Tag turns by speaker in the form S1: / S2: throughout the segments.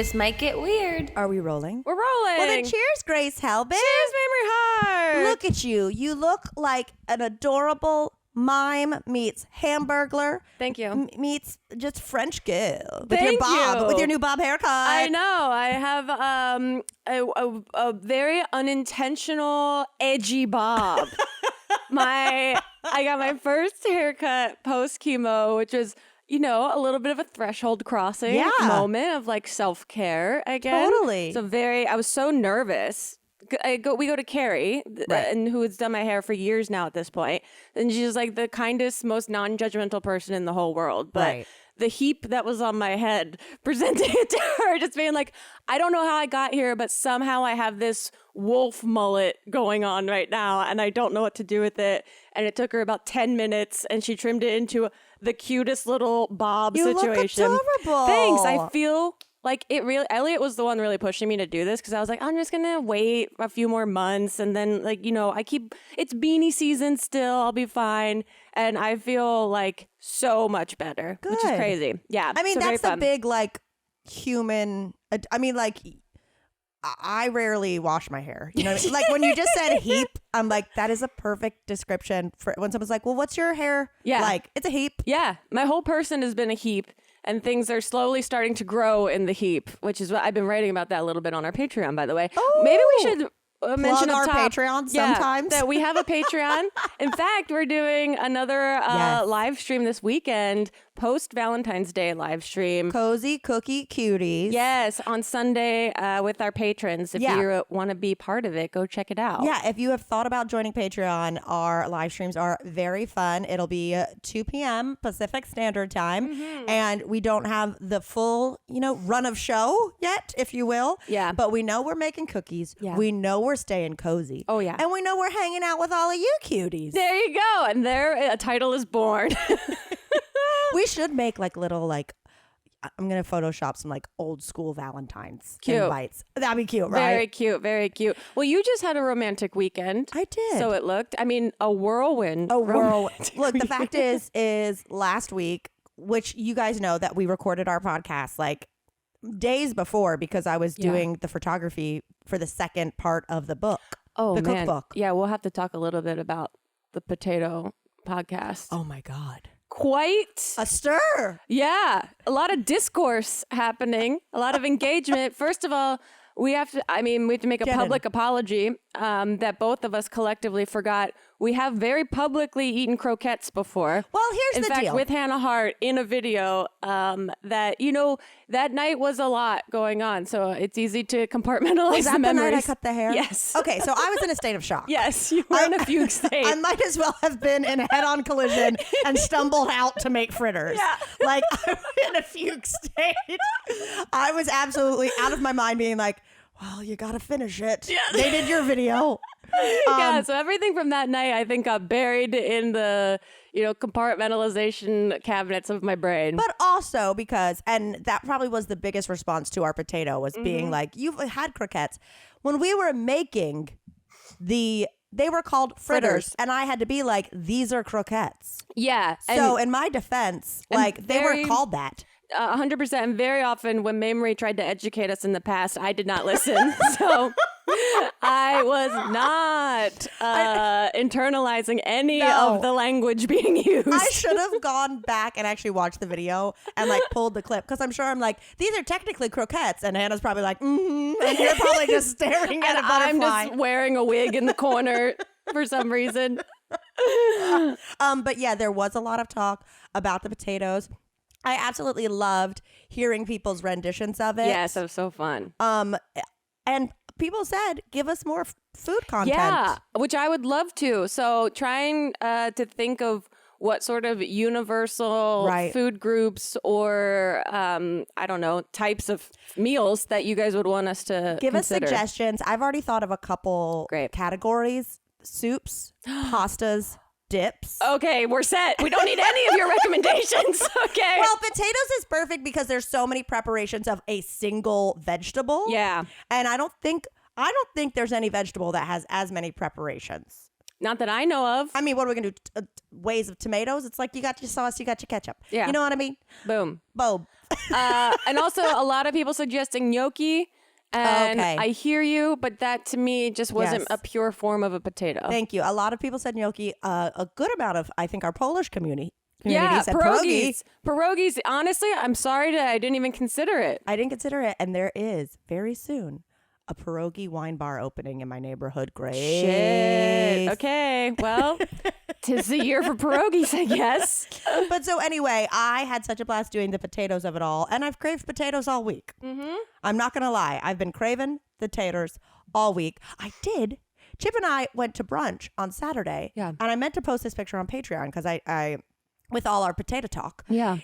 S1: This might get weird.
S2: Are we rolling?
S3: We're rolling.
S2: Well, then cheers, Grace Helbig.
S3: Cheers, Mamrie Hart.
S2: Look at you. You look like an adorable mime meets hamburglar.
S3: Thank you.
S2: Meets just French girl. With
S3: Thank
S2: your bob.
S3: you.
S2: With your new bob haircut.
S3: I know. I have a very unintentional edgy bob. I got my first haircut post chemo, which was, you know, a little bit of a threshold crossing moment of like self-care again.
S2: Totally.
S3: So I was so nervous. We go to Carrie, and who has done my hair for years now at this point, and she's like the kindest, most non-judgmental person in the whole world. But the heap that was on my head presented it to her, just being like, I don't know how I got here, but somehow I have this wolf mullet going on right now, and I don't know what to do with it. And it took her about 10 minutes, and she trimmed it into the cutest little bob situation.
S2: You look adorable.
S3: Thanks. I feel like it really, Elliot was the one really pushing me to do this because I was like, I'm just going to wait a few more months. And then like, you know, it's beanie season still. I'll be fine. And I feel like so much better, which is crazy. Yeah.
S2: I mean,
S3: so
S2: that's the big like human, I mean, like I rarely wash my hair. You know what I mean? Like when you just said heap, I'm like, that is a perfect description for when someone's like, well, what's your hair like? It's a heap.
S3: Yeah. My whole person has been a heap. And things are slowly starting to grow in the heap, which is what I've been writing about that a little bit on our Patreon, by the way.
S2: Oh,
S3: maybe we should mention
S2: our
S3: top.
S2: Patreon sometimes.
S3: That we have a Patreon. In fact, we're doing another live stream this weekend, post Valentine's Day live stream.
S2: Cozy Cookie Cuties.
S3: Yes, on Sunday with our patrons. If you want to be part of it, go check it out.
S2: Yeah, if you have thought about joining Patreon, our live streams are very fun. It'll be 2 p.m. Pacific Standard Time. Mm-hmm. And we don't have the full, run of show yet, if you will.
S3: Yeah.
S2: But we know we're making cookies. Yeah. We know we're staying cozy.
S3: Oh, yeah.
S2: And we know we're hanging out with all of you cuties.
S3: There you go. And there, a title is born.
S2: We should make like little I'm going to Photoshop some like old school Valentine's invites. That'd be cute, right?
S3: Very cute. Very cute. Well, you just had a romantic weekend.
S2: I did.
S3: So it looked, a whirlwind.
S2: Look, the fact is last week, which you guys know that we recorded our podcast like days before because I was doing the photography for the second part of the book.
S3: Oh,
S2: the
S3: man.
S2: cookbook.
S3: Yeah, we'll have to talk a little bit about the potato podcast.
S2: Oh my God.
S3: Quite
S2: a stir.
S3: Yeah. A lot of discourse happening, a lot of engagement. First of all, we have to make a public apology that both of us collectively forgot. We have very publicly eaten croquettes before.
S2: Well, here's the deal.
S3: In fact, with Hannah Hart in a video that night was a lot going on. So it's easy to compartmentalize
S2: was that
S3: the memories.
S2: The night I cut the hair?
S3: Yes.
S2: Okay, so I was in a state of shock.
S3: Yes, you were in a fugue state.
S2: I might as well have been in a head-on collision and stumbled out to make fritters.
S3: Yeah.
S2: Like, I was in a fugue state. I was absolutely out of my mind being like, well, you got to finish it. Yeah. They did your video.
S3: So everything from that night, I think, got buried in the, compartmentalization cabinets of my brain.
S2: But also because, and that probably was the biggest response to our potato was being like, you've had croquettes. When we were making they were called fritters. And I had to be like, these are croquettes.
S3: Yeah.
S2: So in my defense, they were called that.
S3: 100%. And very often when Mamrie tried to educate us in the past, I did not listen. So I was not internalizing any of the language being used.
S2: I should have gone back and actually watched the video and pulled the clip because I'm sure I'm like, these are technically croquettes. And Hannah's probably like, and you're probably just staring at a butterfly.
S3: I'm just wearing a wig in the corner for some reason.
S2: But yeah, there was a lot of talk about the potatoes. I absolutely loved hearing people's renditions of it.
S3: Yes, it was so fun.
S2: And people said, give us more food content.
S3: Yeah, which I would love to. So trying to think of what sort of universal food groups or, types of meals that you guys would want us to
S2: give
S3: consider.
S2: us suggestions. I've already thought of a couple categories: soups, pastas, dips.
S3: Okay, we're set. We don't need any of your recommendations. Okay.
S2: Well, potatoes is perfect because there's so many preparations of a single vegetable.
S3: Yeah.
S2: And I don't think there's any vegetable that has as many preparations.
S3: Not that I know of.
S2: I mean, what are we going to do? Ways of tomatoes? It's like you got your sauce, you got your ketchup.
S3: Yeah.
S2: You know what I mean?
S3: Boom.
S2: Boom.
S3: And also a lot of people suggesting gnocchi. And I hear you, but that to me just wasn't a pure form of a potato.
S2: Thank you. A lot of people said gnocchi. A good amount of, I think, our Polish community said
S3: pierogies. Pierogies, honestly, I'm sorry I didn't even consider it.
S2: I didn't consider it. And there is very soon a pierogi wine bar opening in my neighborhood. Great.
S3: Shit. Okay. Well, 'tis the year for pierogies, I guess.
S2: But so anyway, I had such a blast doing the potatoes of it all. And I've craved potatoes all week. Mm-hmm. I'm not going to lie. I've been craving the taters all week. I did. Chip and I went to brunch on Saturday.
S3: Yeah.
S2: And I meant to post this picture on Patreon because I with all our potato talk.
S3: Yeah.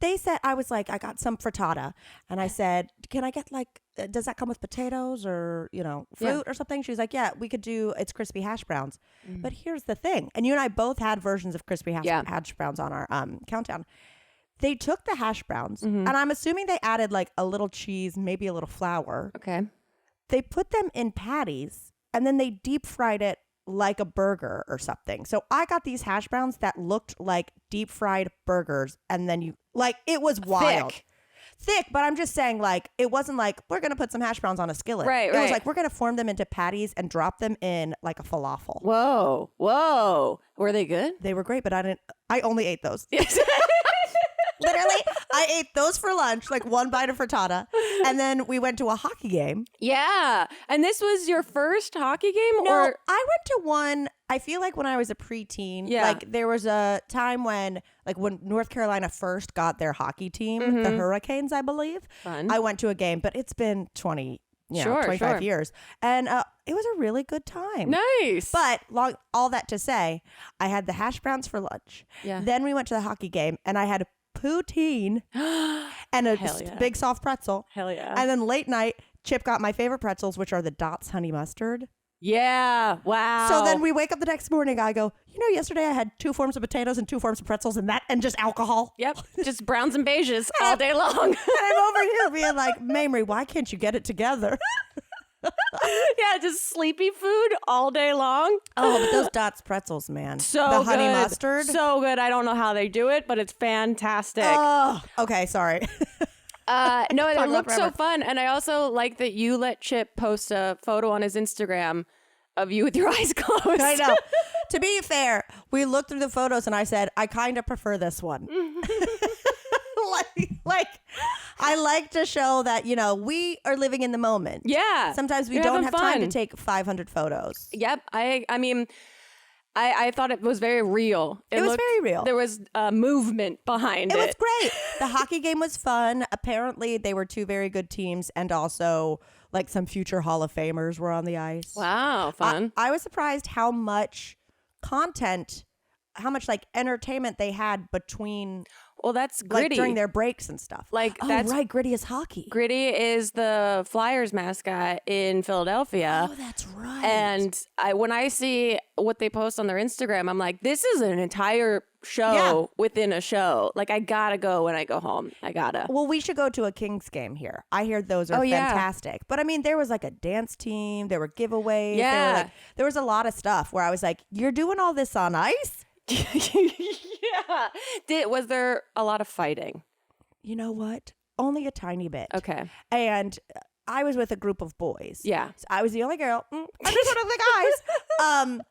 S2: They said, I was like, I got some frittata. And I said, can I get like, does that come with potatoes or, fruit or something? She was like, yeah, we could do, it's crispy hash browns. But here's the thing. And you and I both had versions of crispy hash browns on our countdown. They took the hash browns and I'm assuming they added like a little cheese, maybe a little flour.
S3: Okay.
S2: They put them in patties and then they deep fried it like a burger or something. So I got these hash browns that looked like deep fried burgers and then it was wild. Thick, but I'm just saying it wasn't like we're going to put some hash browns on a skillet.
S3: Right.
S2: It was like we're going to form them into patties and drop them in like a falafel.
S3: Whoa. Were they good?
S2: They were great, but I only ate those. Literally, I ate those for lunch, like one bite of frittata, and then we went to a hockey game.
S3: Yeah. And this was your first hockey game?
S2: No,
S3: or
S2: I went to one, I feel like when I was a preteen, there was a time when North Carolina first got their hockey team, the Hurricanes, I believe.
S3: Fun.
S2: I went to a game, but it's been 25 years. And it was a really good time.
S3: Nice.
S2: But all that to say, I had the hash browns for lunch.
S3: Yeah.
S2: Then we went to the hockey game and I had poutine and a big soft pretzel.
S3: Hell yeah.
S2: And then late night, Chip got my favorite pretzels, which are the Dots honey mustard.
S3: Yeah. Wow.
S2: So then we wake up the next morning. I go, yesterday I had 2 forms of potatoes and 2 forms of pretzels and just alcohol.
S3: Yep. Just browns and beiges all day long.
S2: And I'm over here being like, Mamrie, why can't you get it together?
S3: Yeah, just sleepy food all day long.
S2: Oh, but those Dots pretzels, man.
S3: So
S2: the honey
S3: good.
S2: mustard.
S3: So good. I don't know how they do it, but it's fantastic.
S2: Oh, okay. Sorry.
S3: No, it looks so fun. And I also like that you let Chip post a photo on his Instagram of you with your eyes closed.
S2: I know. To be fair, we looked through the photos and I said, I kind of prefer this one. I like to show that, we are living in the moment.
S3: Yeah.
S2: Sometimes we don't have time to take 500 photos.
S3: Yep. I mean, I thought it was very real.
S2: It was very real.
S3: There was movement behind it.
S2: It was great. The hockey game was fun. Apparently, they were 2 very good teams, and also some future Hall of Famers were on the ice.
S3: Wow, fun.
S2: I was surprised how much content, how much entertainment they had between.
S3: Well, that's Gritty.
S2: During their breaks and stuff.
S3: That's
S2: right. Gritty is hockey.
S3: Gritty is the Flyers mascot in Philadelphia.
S2: Oh, that's right.
S3: And when I see what they post on their Instagram, I'm like, this is an entire show within a show. I gotta go when I go home. I gotta.
S2: Well, we should go to a Kings game here. I hear those are fantastic. Yeah. But I mean, there was a dance team. There were giveaways.
S3: Yeah.
S2: There was a lot of stuff where I was like, you're doing all this on ice?
S3: Yeah. Was there a lot of fighting?
S2: You know what? Only a tiny bit.
S3: Okay.
S2: And I was with a group of boys.
S3: Yeah.
S2: So I was the only girl. I was one of the guys.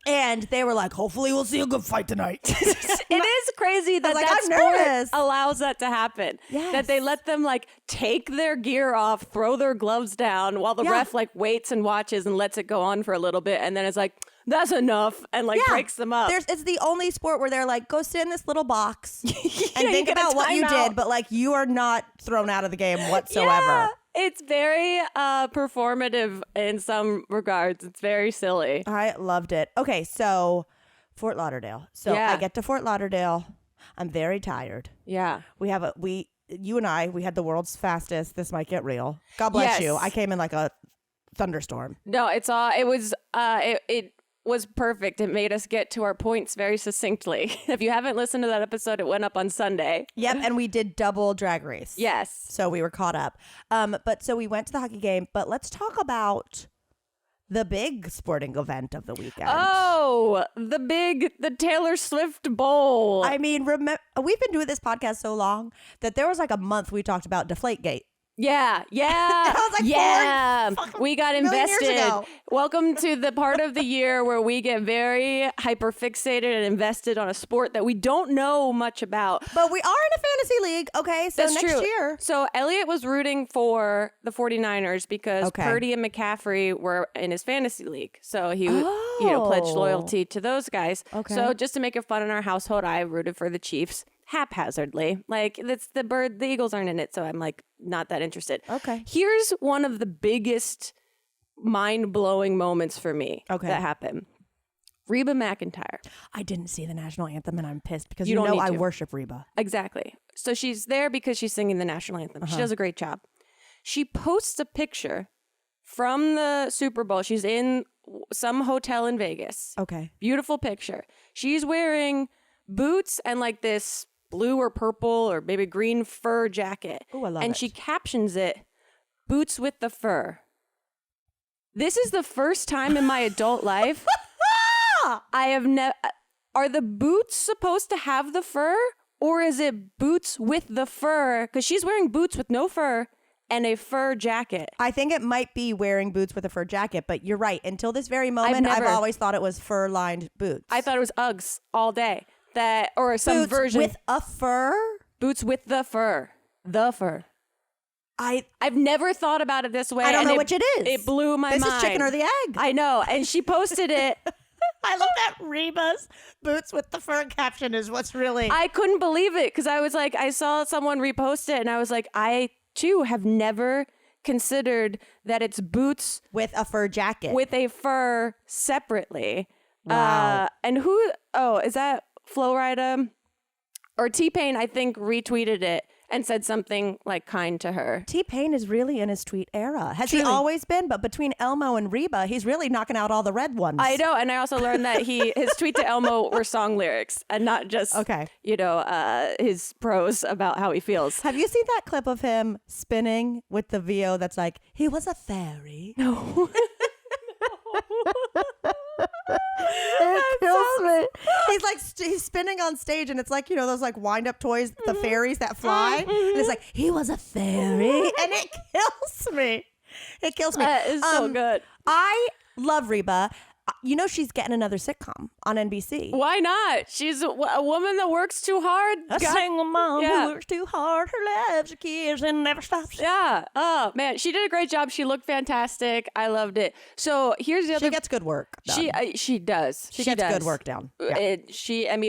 S2: And they were like, hopefully we'll see a good fight tonight.
S3: It is crazy that
S2: I'm
S3: sport
S2: nervous.
S3: allows that to happen.
S2: Yes.
S3: That they let them take their gear off, throw their gloves down while the ref waits and watches and lets it go on for a little bit. And then it's that's enough and breaks them up.
S2: It's the only sport where they're go sit in this little box and think
S3: get
S2: about what you did, but you are not thrown out of the game whatsoever.
S3: Yeah, it's very performative in some regards. It's very silly.
S2: I loved it. Okay, so Fort Lauderdale. So I get to Fort Lauderdale. I'm very tired.
S3: Yeah.
S2: You and I, we had the world's fastest. This might get real. God bless you. I came in like a thunderstorm.
S3: No, it was perfect. It made us get to our points very succinctly. If you haven't listened to that episode, it went up on Sunday.
S2: Yep, and we did double Drag Race.
S3: Yes.
S2: So we were caught up. But so we went to the hockey game, but let's talk about the big sporting event of the weekend.
S3: Oh, the Taylor Swift Bowl.
S2: I mean, we've been doing this podcast so long that there was like a month we talked about Deflategate.
S3: Yeah.
S2: That was like
S3: we got invested. Welcome to the part of the year where we get very hyper fixated and invested on a sport that we don't know much about.
S2: But we are in a fantasy league, okay? So
S3: That's
S2: next
S3: true.
S2: year.
S3: So Elliot was rooting for the 49ers because Purdy and McCaffrey were in his fantasy league. So he pledged loyalty to those guys.
S2: Okay.
S3: So just to make it fun in our household, I rooted for the Chiefs. Haphazardly. Like, that's the Eagles aren't in it, so I'm like not that interested.
S2: Okay.
S3: Here's one of the biggest mind-blowing moments for me that happened. Reba McEntire.
S2: I didn't see the national anthem and I'm pissed because I worship Reba.
S3: Exactly. So she's there because she's singing the national anthem. She does a great job. She posts a picture from the Super Bowl. She's in some hotel in Vegas.
S2: Okay.
S3: Beautiful picture. She's wearing boots and like this blue or purple or maybe green fur jacket.
S2: Oh, I love it.
S3: And she captions it, "Boots with the fur." This is the first time in my adult life I have never... Are the boots supposed to have the fur? Or is it boots with the fur? Because she's wearing boots with no fur and a fur jacket.
S2: I think it might be wearing boots with a fur jacket, but you're right. Until this very moment, I've always thought it was fur-lined boots.
S3: I thought it was Uggs all day. Or some
S2: boots
S3: version
S2: with a fur?
S3: Boots with the fur. The fur. I've never thought about it this way.
S2: I don't know which it is.
S3: It blew my mind.
S2: This is chicken or the egg.
S3: I know. And she posted it.
S2: I love that Reba's boots with the fur caption is what's really...
S3: I couldn't believe it because I was like, I saw someone repost it and I was like, I too have never considered that it's boots
S2: with a fur jacket.
S3: With a fur separately.
S2: Wow.
S3: And is that Flo Rida or T-Pain, I think, retweeted it and said something like kind to her.
S2: T-Pain is really in his tweet era. Has he always been? But between Elmo and Reba, he's really knocking out all the red ones.
S3: I know. And I also learned that his tweet to Elmo were song lyrics and not just, his prose about how he feels.
S2: Have you seen that clip of him spinning with the VO that's like, he was a fairy?
S3: No.
S2: It kills me. He's like he's spinning on stage and it's like, those like wind up toys, the fairies that fly. And it's like, he was a fairy. And it kills me. It kills me.
S3: That is so good.
S2: I love Reba. She's getting another sitcom on NBC.
S3: Why not? She's a woman that works too hard.
S2: A single mom who works too hard. Her loves her kids and never stops.
S3: Yeah. Oh, man. She did a great job. She looked fantastic. I loved it. So here's the other...
S2: She gets good work done.
S3: She does.
S2: She gets good work down.
S3: Yeah.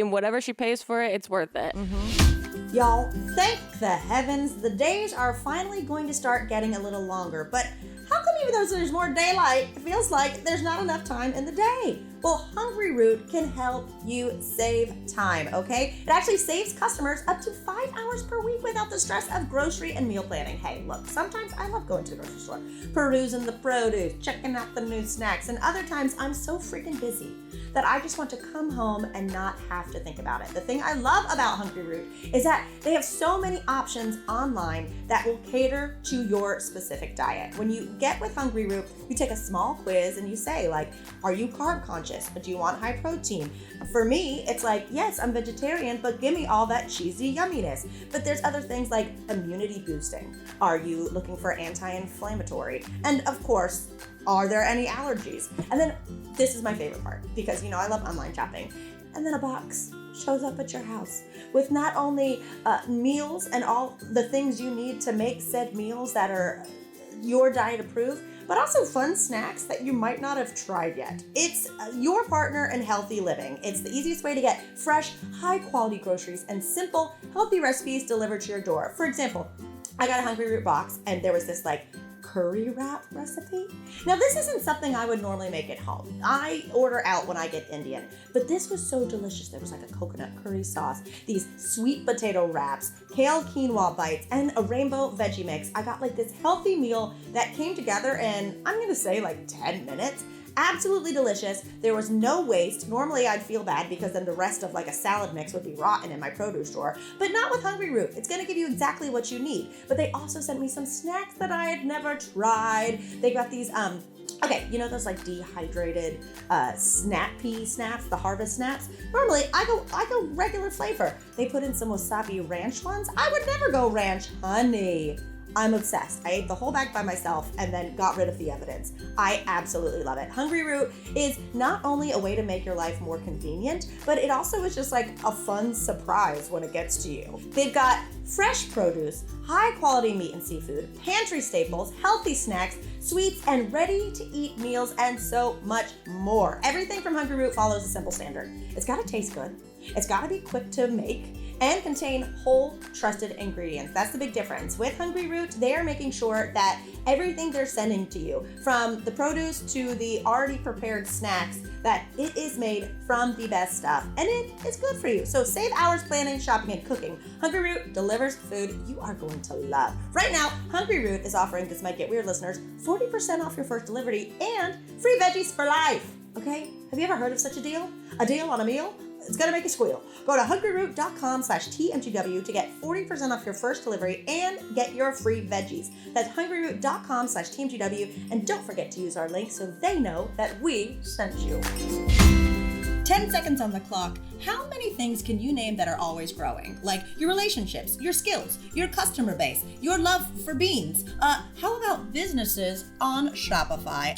S3: Whatever she pays for it, it's worth it.
S2: Mm-hmm. Y'all, thank the heavens. The days are finally going to start getting a little longer. But how come even though there's more daylight, it feels like there's not enough time in the day? Well, Hungry Root can help you save time, okay? It actually saves customers up to 5 hours per week without the stress of grocery and meal planning. Hey, look, sometimes I love going to the grocery store, perusing the produce, checking out the new snacks, and other times I'm so freaking busy that I just want to come home and not have to think about it. The thing I love about Hungry Root is that they have so many options online that will cater to your specific diet. When you get with Hungry Root, you take a small quiz and you say, like, are you carb conscious? Do you want high protein? For me, it's like, yes, I'm vegetarian, but give me all that cheesy yumminess. But there's other things like immunity boosting. Are you looking for anti-inflammatory? And of course, are there any allergies? And then this is my favorite part because, I love online shopping. And then a box shows up at your house with not only meals and all the things you need to make said meals that are your diet approved, but also fun snacks that you might not have tried yet. It's your partner in healthy living. It's the easiest way to get fresh, high-quality groceries and simple, healthy recipes delivered to your door. For example, I got a Hungry Root box and there was this curry wrap recipe. Now, this isn't something I would normally make at home. I order out when I get Indian, but this was so delicious. There was a coconut curry sauce, these sweet potato wraps, kale quinoa bites, and a rainbow veggie mix. I got this healthy meal that came together in, I'm gonna say 10 minutes. Absolutely delicious. There was no waste. Normally I'd feel bad because then the rest of a salad mix would be rotten in my produce drawer, but not with Hungry Root. It's gonna give you exactly what you need. But they also sent me some snacks that I had never tried. They got these Okay, you know those like dehydrated snap pea snaps, the harvest snaps? Normally, I go regular flavor. They put in some wasabi ranch ones. I would never go ranch honey. I'm obsessed. I ate the whole bag by myself and then got rid of the evidence. I absolutely love it. Hungry Root is not only a way to make your life more convenient, but it also is just like a fun surprise when it gets to you. They've got fresh produce, high quality meat and seafood, pantry staples, healthy snacks, sweets, and ready-to-eat meals, and so much more. Everything from Hungry Root follows a simple standard. It's gotta taste good, it's gotta be quick to make, and contain whole, trusted ingredients. That's the big difference. With Hungry Root, they are making sure that everything they're sending to you, from the produce to the already prepared snacks, that it is made from the best stuff, and it is good for you. So save hours planning, shopping, and cooking. Hungry Root delivers food you are going to love. Right now, Hungry Root is offering This Might Get Weird listeners 40% off your first delivery and free veggies for life. Okay? Have you ever heard of such a deal? A deal on a meal? It's gonna make you squeal. Go to hungryroot.com/TMGW to get 40% off your first delivery and get your free veggies. That's hungryroot.com/TMGW, and don't forget to use our link so they know that we sent you. 10 seconds on the clock. How many things can you name that are always growing? Like your relationships, your skills, your customer base, your love for beans. How about businesses on Shopify?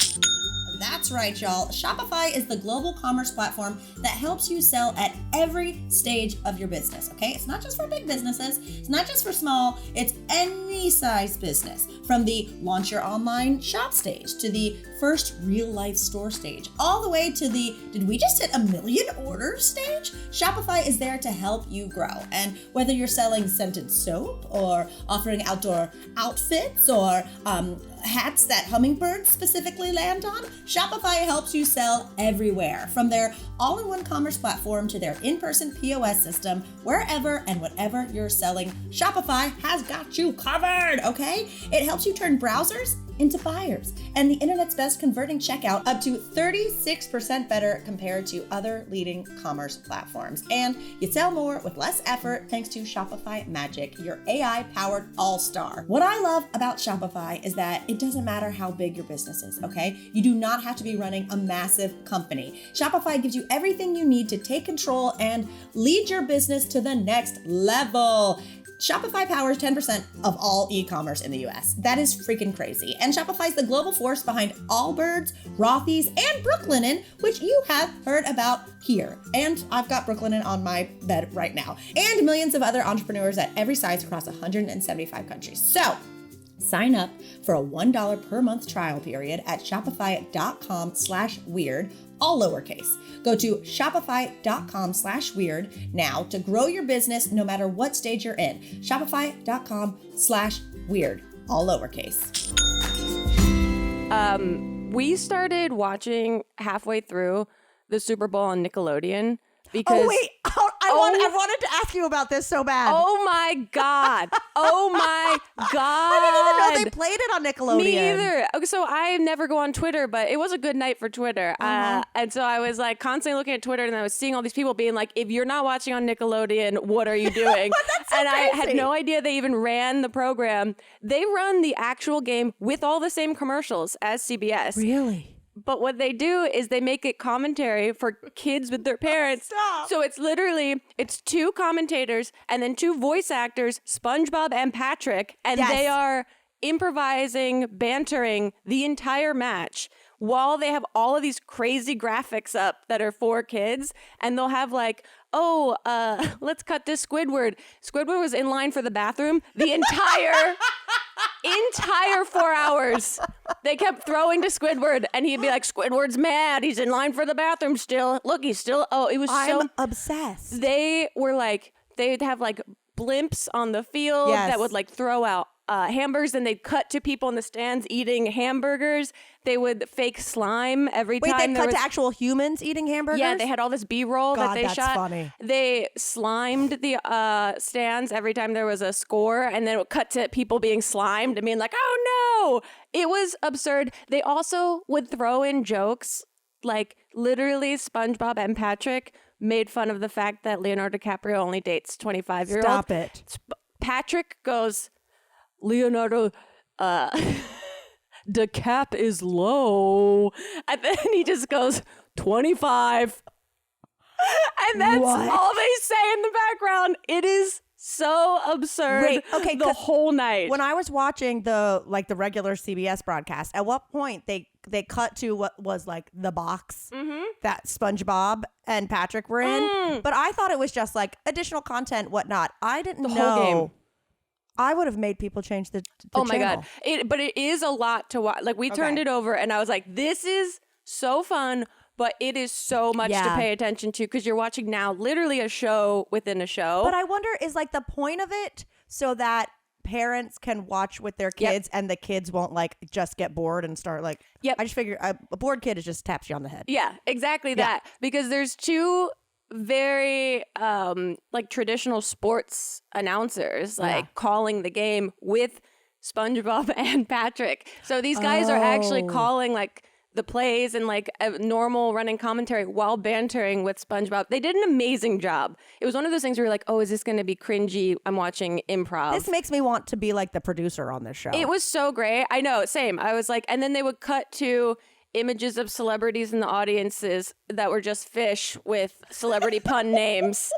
S2: That's right, y'all. Shopify is the global commerce platform that helps you sell at every stage of your business, okay? It's not just for big businesses. It's not just for small. It's any size business. From the launch your online shop stage to the first real life store stage, all the way to the did we just hit 1 million orders stage? Shopify is there to help you grow. And whether you're selling scented soap or offering outdoor outfits or hats that hummingbirds specifically land on, Shopify helps you sell everywhere. From their all-in-one commerce platform to their in-person POS system, wherever and whatever you're selling, Shopify has got you covered, okay? It helps you turn browsers into buyers, and the internet's best converting checkout up to 36% better compared to other leading commerce platforms. And you sell more with less effort thanks to Shopify Magic, your AI-powered all-star. What I love about Shopify is that it doesn't matter how big your business is, okay? You do not have to be running a massive company. Shopify gives you everything you need to take control and lead your business to the next level. Shopify powers 10% of all e-commerce in the US. That is freaking crazy. And Shopify is the global force behind Allbirds, Rothy's, and Brooklinen, which you have heard about here. And I've got Brooklinen on my bed right now. And millions of other entrepreneurs at every size across 175 countries. So, sign up for a $1 per month trial period at shopify.com/weird, all lowercase. Go to shopify.com/weird now to grow your business no matter what stage you're in. Shopify.com/weird, all lowercase.
S3: We started watching halfway through the Super Bowl on Nickelodeon because
S2: Oh wait, I wanted to ask you about this so bad.
S3: Oh my God. Oh my God.
S2: I didn't even know they played it on Nickelodeon.
S3: Me either. Okay, so I never go on Twitter, but it was a good night for Twitter. And so I was like constantly looking at Twitter, and I was seeing all these people being like, if you're not watching on Nickelodeon, what are you doing?
S2: That's so
S3: and
S2: crazy.
S3: I had no idea they even ran the program. They run the actual game with all the same commercials as CBS.
S2: Really?
S3: But what they do is they make it commentary for kids with their parents.
S2: Stop.
S3: So it's literally, it's 2 commentators and then 2 voice actors, SpongeBob and Patrick, and
S2: Yes.
S3: they are improvising, bantering the entire match while they have all of these crazy graphics up that are for kids. And they'll have like, let's cut to Squidward. Squidward was in line for the bathroom the entire 4 hours. They kept throwing to Squidward, and he'd be like, Squidward's mad. He's in line for the bathroom still. Look, he's still, it was
S2: I'm obsessed.
S3: They were like, they'd have like blimps on the field that would like throw out hamburgers, and they'd cut to people in the stands eating hamburgers. They would fake slime every time.
S2: Wait, they cut to actual humans eating hamburgers?
S3: Yeah, they had all this B-roll that they
S2: that's
S3: shot.
S2: Funny.
S3: They slimed the stands every time there was a score, and then it would cut to people being slimed and being like, oh no! It was absurd. They also would throw in jokes, like literally SpongeBob and Patrick made fun of the fact that Leonardo DiCaprio only dates 25-year-olds.
S2: Stop it.
S3: Patrick goes, Leonardo, the cap is low. And then he just goes, 25. And that's all they say in the background. It is so absurd.
S2: Wait, okay,
S3: the whole night.
S2: When I was watching the regular CBS broadcast, at what point they cut to what was like the box that SpongeBob and Patrick were in, but I thought it was just like additional content, whatnot. I didn't know.
S3: Whole game.
S2: I would have made people change the
S3: oh my
S2: channel.
S3: God. But it is a lot to watch. Like we turned it over and I was like, this is so fun. But it is so much to pay attention to because you're watching now literally a show within a show.
S2: But I wonder, is like the point of it so that parents can watch with their kids and the kids won't like just get bored and start like, I just figure a bored kid is just taps you on the head.
S3: Yeah, exactly that. Because there's two very like traditional sports announcers like calling the game with SpongeBob and Patrick. So these guys are actually calling like the plays and like a normal running commentary while bantering with SpongeBob. They did an amazing job. It was one of those things where you're like, oh, is this going to be cringy? I'm watching improv.
S2: This makes me want to be like the producer on this show.
S3: It was so great. I know, same. I was like, and then they would cut to images of celebrities in the audiences that were just fish with celebrity pun names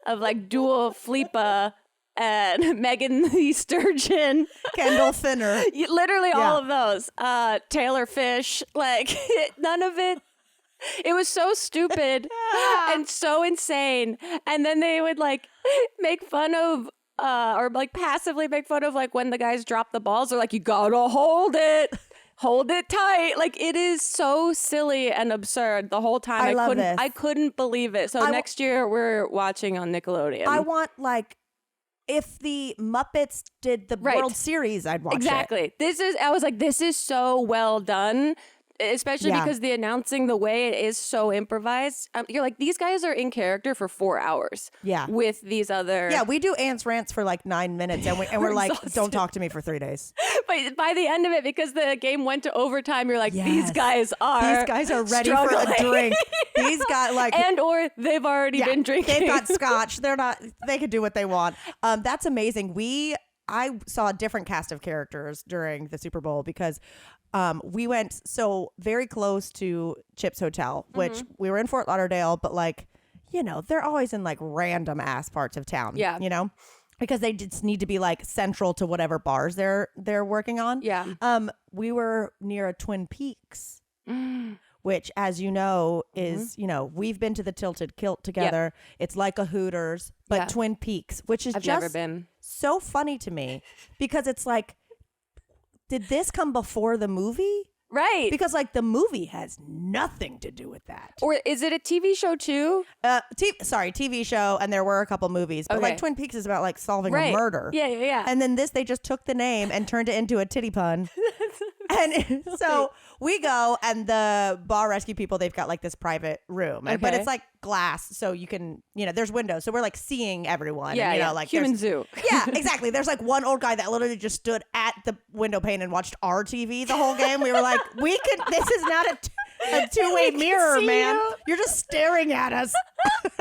S3: of like Dua Flipa and Megan the Sturgeon,
S2: Kendall Finner,
S3: literally all of those. Taylor Fish, like none of it. It was so stupid and so insane. And then they would like make fun of, or like passively make fun of like when the guys drop the balls. They're like, you gotta hold it. Hold it tight. Like it is so silly and absurd the whole time. I couldn't believe it. So next year we're watching on Nickelodeon.
S2: I want like, if the Muppets did the World Series, I'd watch it.
S3: Exactly. I was like, this is so well done. Especially because the announcing, the way it is so improvised. You're like, these guys are in character for 4 hours.
S2: Yeah.
S3: With these other.
S2: Yeah, we do Ants Rants for like 9 minutes and we're like, don't talk to me for 3 days.
S3: But by the end of it, because the game went to overtime, you're like, these guys are
S2: ready
S3: struggling.
S2: for a drink. These guys like.
S3: And or they've already been drinking.
S2: They've got scotch. They can do what they want. That's amazing. I saw a different cast of characters during the Super Bowl because we went so very close to Chip's Hotel, which we were in Fort Lauderdale, but like, you know, they're always in like random ass parts of town. Yeah. You know, because they just need to be like central to whatever bars they're working on.
S3: Yeah.
S2: We were near a Twin Peaks. Which, as you know, is, you know, we've been to the Tilted Kilt together. It's like a Hooters, but Twin Peaks, which is
S3: I've
S2: just
S3: never been.
S2: So funny to me because it's like, did this come before the movie?
S3: Right.
S2: Because like the movie has nothing to do with that.
S3: Or is it a TV show too?
S2: TV show. And there were a couple movies, but like Twin Peaks is about like solving a murder.
S3: Yeah.
S2: And then they just took the name and turned it into a titty pun. And so we go and the bar rescue people, they've got like this private room, but it's like glass. So you can, you know, there's windows. So we're like seeing everyone.
S3: Yeah.
S2: And, you know, like
S3: human zoo.
S2: Yeah, exactly. There's like one old guy that literally just stood at the window pane and watched our TV the whole game. We were like, this is not a two-way mirror, man. You're just staring at us,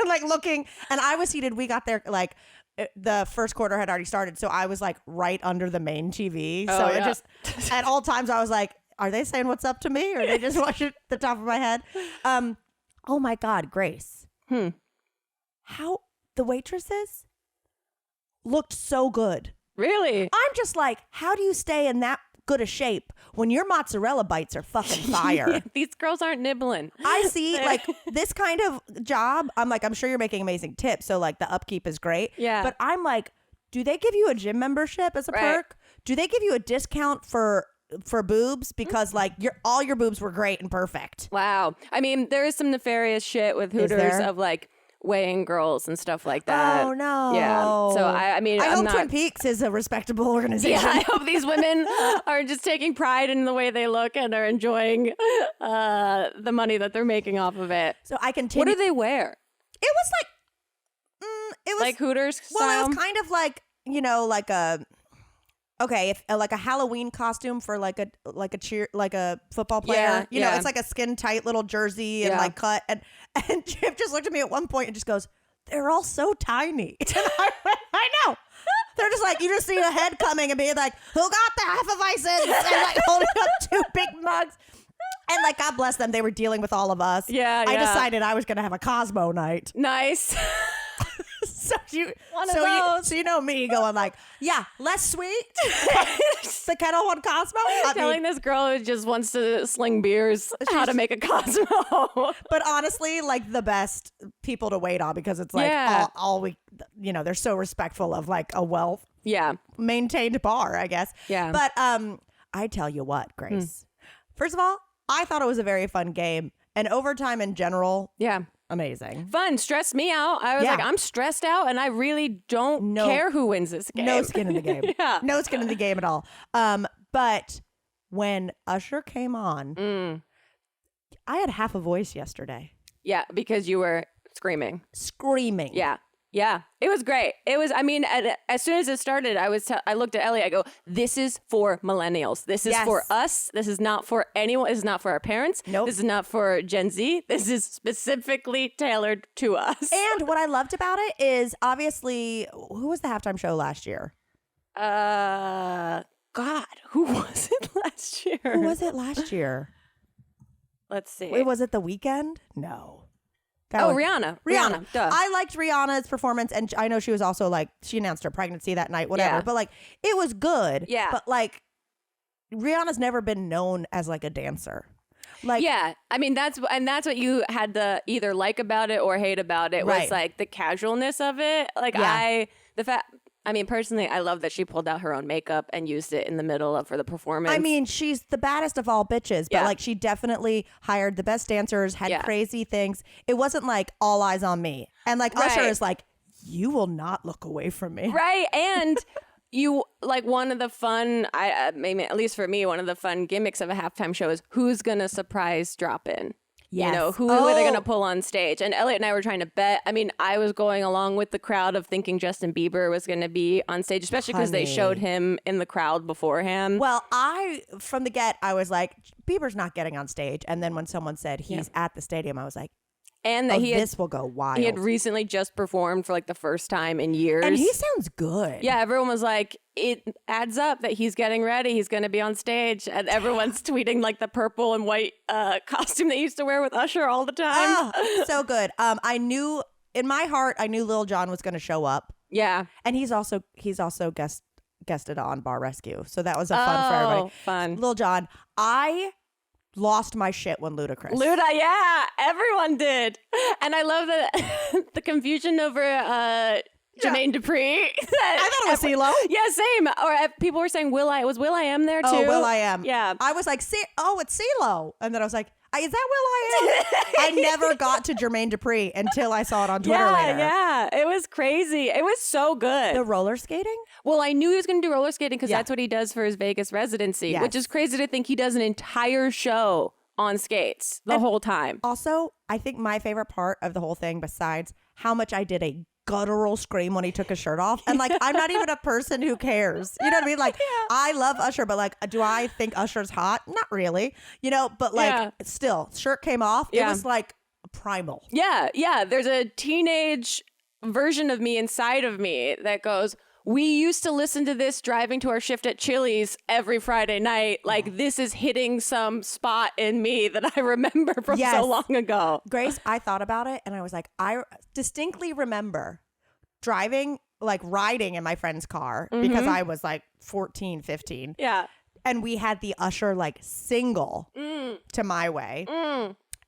S2: like looking. And I was seated. We got there like the first quarter had already started, so I was like right under the main TV. So it just at all times I was like, are they saying what's up to me, or are they just watching at the top of my head? Oh my God, Grace. How the waitresses looked so good.
S3: Really?
S2: I'm just like, how do you stay in that good a shape when your mozzarella bites are fucking fire?
S3: These girls aren't nibbling.
S2: I see like this kind of job. I'm like, I'm sure you're making amazing tips. So like the upkeep is great.
S3: Yeah.
S2: But I'm like, do they give you a gym membership as a perk? Do they give you a discount for boobs? Because like all your boobs were great and perfect.
S3: Wow. I mean, there is some nefarious shit with Hooters of like weighing girls and stuff like that.
S2: Oh no.
S3: Yeah. So I mean,
S2: I hope Twin Peaks is a respectable organization.
S3: Yeah, I hope these women are just taking pride in the way they look and are enjoying the money that they're making off of it.
S2: So I continue.
S3: What do they wear?
S2: It was like, it was
S3: like Hooters style?
S2: Well, it was kind of like, you know, like a. Okay, if like a Halloween costume for like a football player, you know, it's like a skin tight little jersey and like cut, and Chip just looked at me at one point and just goes, "They're all so tiny." And I went, I know, They're just like, you just see a head coming and being like, who got the Hefeweizen? And like holding up 2 big mugs. And like, God bless them, they were dealing with all of us.
S3: Yeah,
S2: I decided I was going to have a Cosmo night.
S3: Nice.
S2: So you know me going like, yeah, less sweet. The Kettle One Cosmo.
S3: Telling this girl who just wants to sling beers how to make a Cosmo.
S2: But honestly, like the best people to wait on because it's like all we, they're so respectful of like a well maintained bar, I guess.
S3: Yeah.
S2: But I tell you what, Grace. First of all, I thought it was a very fun game, and overtime in general. Yeah. Amazing.
S3: Fun. Stressed me out. I was like, I'm stressed out and I really don't care who wins this game.
S2: No skin in the game. No skin in the game at all. But when Usher came on, I had half a voice yesterday.
S3: Yeah, because you were screaming.
S2: Yeah.
S3: Yeah, it was great. It was, I mean, as soon as it started, I looked at Ellie, I go, this is for millennials. This is for us. This is not for anyone. This is not for our parents.
S2: Nope.
S3: This is not for Gen Z. This is specifically tailored to us.
S2: And what I loved about it is obviously, who was the halftime show last year?
S3: God, who was it last year?
S2: Who was it last year?
S3: Let's see.
S2: Wait, was it The Weeknd? No.
S3: Rihanna. Duh.
S2: I liked Rihanna's performance, and I know she was also like, she announced her pregnancy that night, whatever.
S3: Yeah.
S2: But like, it was good.
S3: Yeah.
S2: But like, Rihanna's never been known as like a dancer. Like,
S3: yeah, I mean that's what you had to either like about it or hate about it was like the casualness of it. Like I mean, personally, I love that she pulled out her own makeup and used it in the middle for the performance.
S2: I mean, she's the baddest of all bitches, but like she definitely hired the best dancers, had crazy things. It wasn't like all eyes on me. And like Usher is like, you will not look away from me.
S3: Right. And you like one of the fun, maybe at least for me, one of the fun gimmicks of a halftime show is who's going to surprise drop in. Yes. You know, who are they going to pull on stage? And Elliot and I were trying to bet. I mean, I was going along with the crowd of thinking Justin Bieber was going to be on stage, especially because they showed him in the crowd beforehand.
S2: Well, from the get, I was like, Bieber's not getting on stage. And then when someone said he's at the stadium, I was like,
S3: and that
S2: this will go wild.
S3: He had recently just performed for like the first time in years.
S2: And he sounds good.
S3: Yeah, everyone was like, it adds up that he's getting ready. He's going to be on stage. And everyone's tweeting like the purple and white costume they used to wear with Usher all the time.
S2: Oh, so good. I knew, in my heart, I knew Lil John was going to show up.
S3: Yeah.
S2: And he's also guested on Bar Rescue. So that was a fun for everybody.
S3: Fun.
S2: Lil John, I lost my shit when Ludacris.
S3: Yeah, everyone did. And I love the confusion over Jermaine Dupri.
S2: I thought it was CeeLo.
S3: Yeah, same. Or people were saying was Will.i.am there too?
S2: Oh, Will.i.am.
S3: Yeah.
S2: I was like, it's CeeLo. And then I was like, is that Will.i.am? I never got to Jermaine Dupri until I saw it on Twitter later.
S3: Yeah, it was crazy. It was so good.
S2: The roller skating?
S3: Well, I knew he was going to do roller skating because that's what he does for his Vegas residency, which is crazy to think he does an entire show on skates the whole time.
S2: Also, I think my favorite part of the whole thing, besides how much I did a guttural scream when he took his shirt off. And like, I'm not even a person who cares. You know what I mean? Like, I love Usher, but like, do I think Usher's hot? Not really. You know, but like, still, shirt came off. It was like primal. Yeah.
S3: Yeah. There's a teenage version of me inside of me that goes, we used to listen to this driving to our shift at Chili's every Friday night. Like, this is hitting some spot in me that I remember from so long ago.
S2: Grace, I thought about it and I was like, I distinctly remember riding in my friend's car because I was like 14, 15.
S3: Yeah.
S2: And we had the Usher like single to My Way.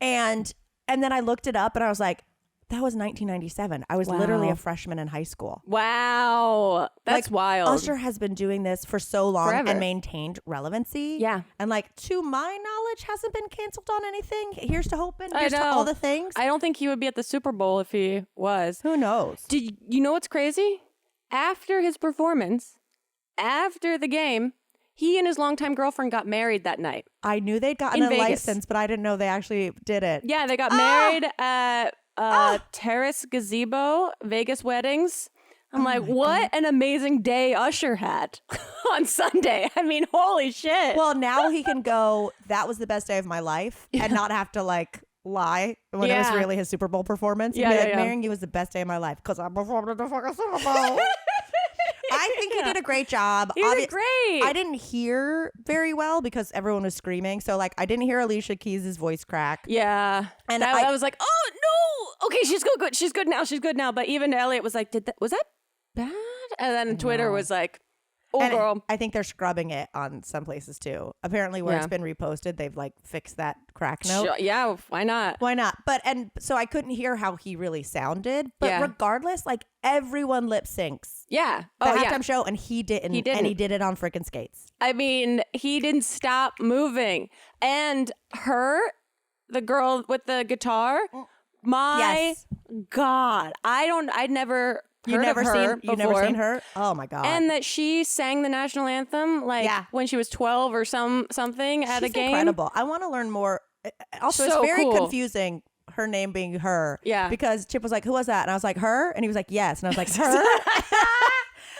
S2: And then I looked it up and I was like, that was 1997. I was literally a freshman in high school.
S3: Wow. That's wild.
S2: Usher has been doing this for so long
S3: forever.
S2: And maintained relevancy.
S3: Yeah.
S2: And like, to my knowledge, hasn't been canceled on anything. Here's to hoping. Here's to all the things.
S3: I don't think he would be at the Super Bowl if he was.
S2: Who knows?
S3: Did you know what's crazy? After his performance, after the game, he and his longtime girlfriend got married that night.
S2: I knew they'd gotten a license, but I didn't know they actually did it.
S3: Yeah, they got married at Terrace Gazebo, Vegas weddings. I'm like, what an amazing day Usher had on Sunday. I mean, holy shit.
S2: Well, now he can go, that was the best day of my life, and not have to like lie when it was really his Super Bowl performance. Marrying you was the best day of my life because I performed at the fucking Super Bowl. I think he did a great job.
S3: He did great.
S2: I didn't hear very well because everyone was screaming. So like I didn't hear Alicia Keys' voice crack.
S3: Yeah. And I was like, oh no. Okay, she's good. She's good now. She's good now. But even Elliot was like, was that bad? And then Twitter was like, oh,
S2: and
S3: girl.
S2: I think they're scrubbing it on some places too. Apparently where it's been reposted, they've like fixed that crack note.
S3: Sure. Yeah, why not?
S2: Why not? And so I couldn't hear how he really sounded. But regardless, like everyone lip syncs.
S3: Yeah.
S2: The halftime show, and he didn't. And he did it on freaking skates.
S3: I mean, he didn't stop moving. And the girl with the guitar, my God. I'd never You've never
S2: seen her? Oh my God.
S3: And that she sang the national anthem when she was 12 or something at a game.
S2: Incredible. I want to learn more. Also, it's very confusing, her name being her.
S3: Yeah.
S2: Because Chip was like, who was that? And I was like, her? And he was like, yes. And I was like, her?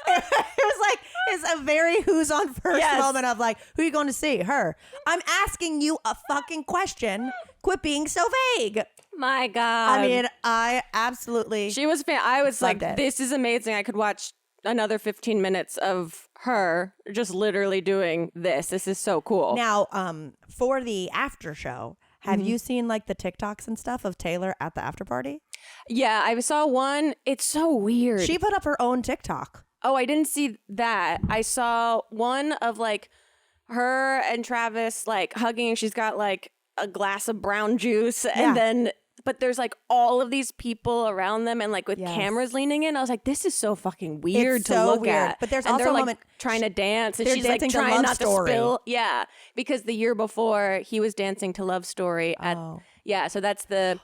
S2: It was like, it's a very who's on first moment of like, who are you going to see? Her. I'm asking you a fucking question. Quit being so vague.
S3: My God.
S2: I mean, I absolutely.
S3: She was I was like,
S2: it.
S3: This is amazing. I could watch another 15 minutes of her just literally doing this. This is so cool.
S2: Now, for the after show, have you seen like the TikToks and stuff of Taylor at the after party?
S3: Yeah, I saw one. It's so weird.
S2: She put up her own TikTok.
S3: Oh, I didn't see that. I saw one of like her and Travis like hugging. She's got like a glass of brown juice and then but there's like all of these people around them and like with cameras leaning in. I was like, this is so fucking weird to look at.
S2: But there's
S3: and
S2: also
S3: they're,
S2: a
S3: like,
S2: moment
S3: trying to dance and she's like
S2: dancing to
S3: trying
S2: Love
S3: not
S2: Story.
S3: to spill. Yeah, because the year before he was dancing to Love Story at so that's the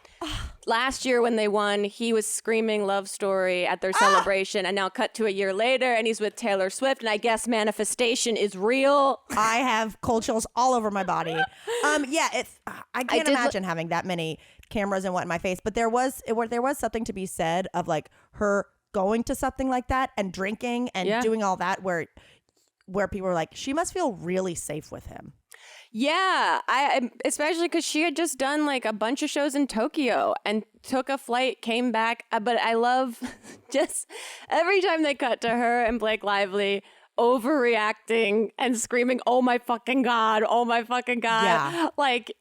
S3: last year when they won, he was screaming Love Story at their celebration, and now cut to a year later and he's with Taylor Swift, and I guess manifestation is real.
S2: I have cold chills all over my body. It's I can't imagine having that many cameras and what in my face, but there was something to be said of like her going to something like that and drinking and doing all that where people were like, she must feel really safe with him.
S3: Yeah, I especially because she had just done like a bunch of shows in Tokyo and took a flight, came back. But I love just every time they cut to her and Blake Lively overreacting and screaming, "Oh my fucking God, oh my fucking God."
S2: Yeah.
S3: Like,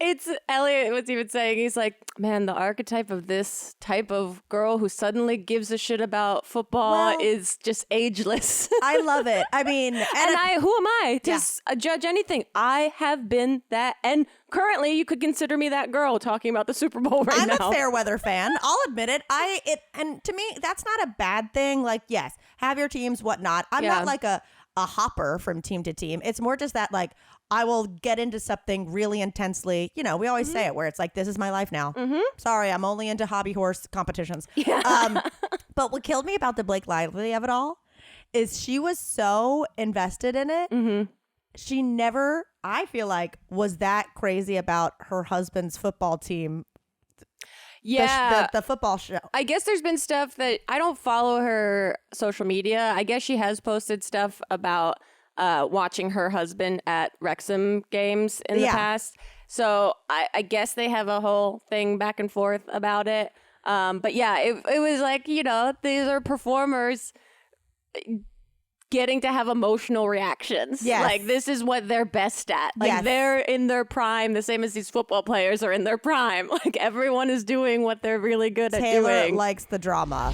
S3: it's Elliot was even saying, he's like, man, the archetype of this type of girl who suddenly gives a shit about football is just ageless.
S2: I love it. I mean,
S3: who am I to judge anything? I have been that, and currently you could consider me that girl talking about the Super Bowl now.
S2: I'm a fair weather fan. I'll admit it. And to me, that's not a bad thing. Like, yes, have your teams, whatnot. I'm not like a hopper from team to team. It's more just that like I will get into something really intensely. You know, we always say it where it's like, this is my life now. Sorry, I'm only into hobby horse competitions. Yeah. But what killed me about the Blake Lively of it all is she was so invested in it. She never, I feel like, was that crazy about her husband's football team.
S3: Yeah.
S2: The football show.
S3: I guess there's been stuff that I don't follow her social media. I guess she has posted stuff about watching her husband at Wrexham games in the past. So I guess they have a whole thing back and forth about it. But yeah, it was like, you know, these are performers getting to have emotional reactions.
S2: Yes.
S3: Like, this is what they're best at. Like, they're in their prime, the same as these football players are in their prime. Like, everyone is doing what they're really good at doing.
S2: Taylor likes the drama.